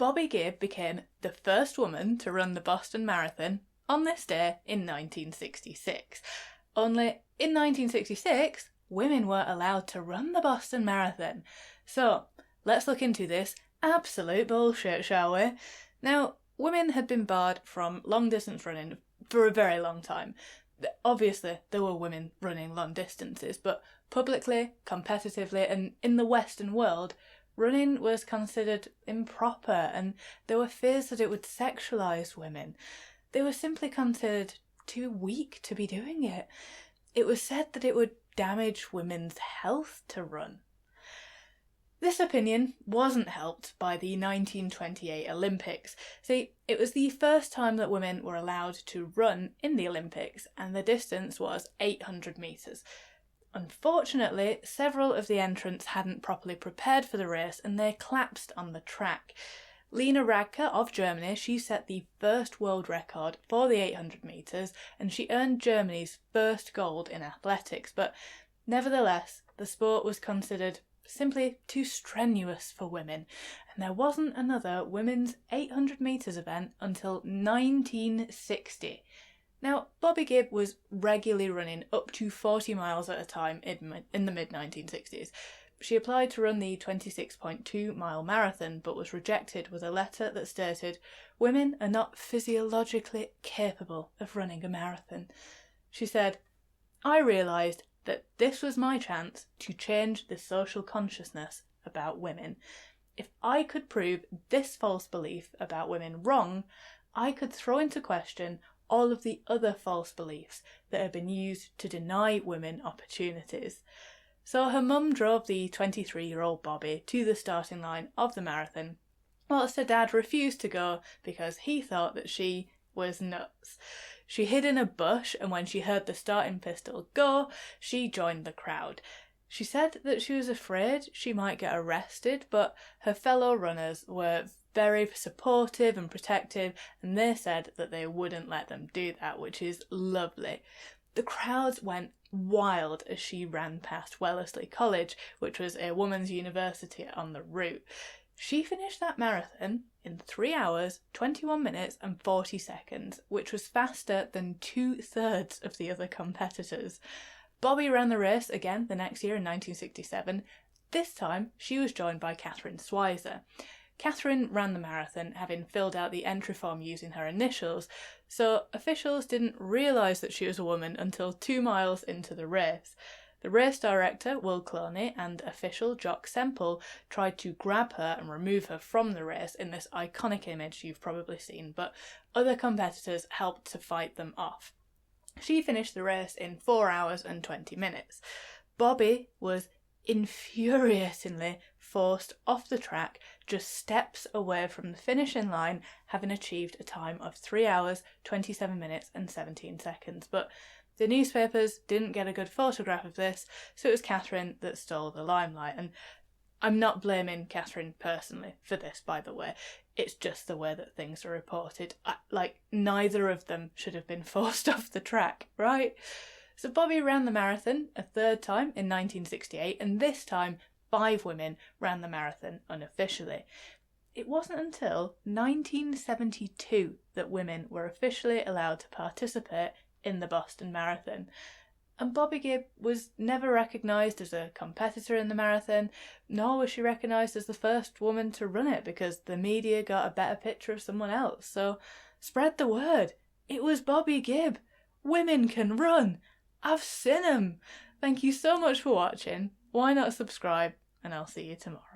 Bobbi Gibb became the first woman to run the Boston Marathon on this day in 1966. Only in 1966, women were allowed to run the Boston Marathon. So let's look into this absolute bullshit, shall we? Now, women had been barred from long distance running for a very long time. Obviously, there were women running long distances, but publicly, competitively, and in the Western world, running was considered improper, and there were fears that it would sexualise women. They were simply considered too weak to be doing it. It was said that it would damage women's health to run. This opinion wasn't helped by the 1928 Olympics. See, it was the first time that women were allowed to run in the Olympics, and the distance was 800 metres. Unfortunately, several of the entrants hadn't properly prepared for the race and they collapsed on the track. Lena Radke of Germany, she set the first world record for the 800 metres and she earned Germany's first gold in athletics, but nevertheless, the sport was considered simply too strenuous for women, and there wasn't another women's 800 metres event until 1960. Now, Bobbi Gibb was regularly running up to 40 miles at a time in the mid-1960s. She applied to run the 26.2-mile marathon but was rejected with a letter that stated, "Women are not physiologically capable of running a marathon." She said, "I realised that this was my chance to change the social consciousness about women. If I could prove this false belief about women wrong, I could throw into question all of the other false beliefs that have been used to deny women opportunities." So her mum drove the 23-year-old Bobbi to the starting line of the marathon, whilst her dad refused to go because he thought that she was nuts. She hid in a bush, and when she heard the starting pistol go, she joined the crowd. She said that she was afraid she might get arrested, but her fellow runners were very supportive and protective, and they said that they wouldn't let them do that, which is lovely. The crowds went wild as she ran past Wellesley College, which was a women's university on the route. She finished that marathon in 3 hours, 21 minutes and 40 seconds, which was faster than 2/3 of the other competitors. Bobbi ran the race again the next year in 1967. This time, she was joined by Catherine Switzer. Catherine ran the marathon, having filled out the entry form using her initials, so officials didn't realise that she was a woman until 2 miles into the race. The race director, Will Cloney, and official Jock Semple tried to grab her and remove her from the race in this iconic image you've probably seen, but other competitors helped to fight them off. She finished the race in 4 hours and 20 minutes. Bobbi was infuriatingly forced off the track just steps away from the finishing line, having achieved a time of 3 hours, 27 minutes and 17 seconds. But the newspapers didn't get a good photograph of this, so it was Catherine that stole the limelight. And I'm not blaming Catherine personally for this, by the way. It's just the way that things are reported. Neither of them should have been forced off the track, right? So Bobbi ran the marathon a third time in 1968, and this time 5 women ran the marathon unofficially. It wasn't until 1972 that women were officially allowed to participate in the Boston Marathon. And Bobbi Gibb was never recognised as a competitor in the marathon, nor was she recognised as the first woman to run it because the media got a better picture of someone else. So spread the word. It was Bobbi Gibb. Women can run. I've seen 'em. Thank you so much for watching. Why not subscribe? And I'll see you tomorrow.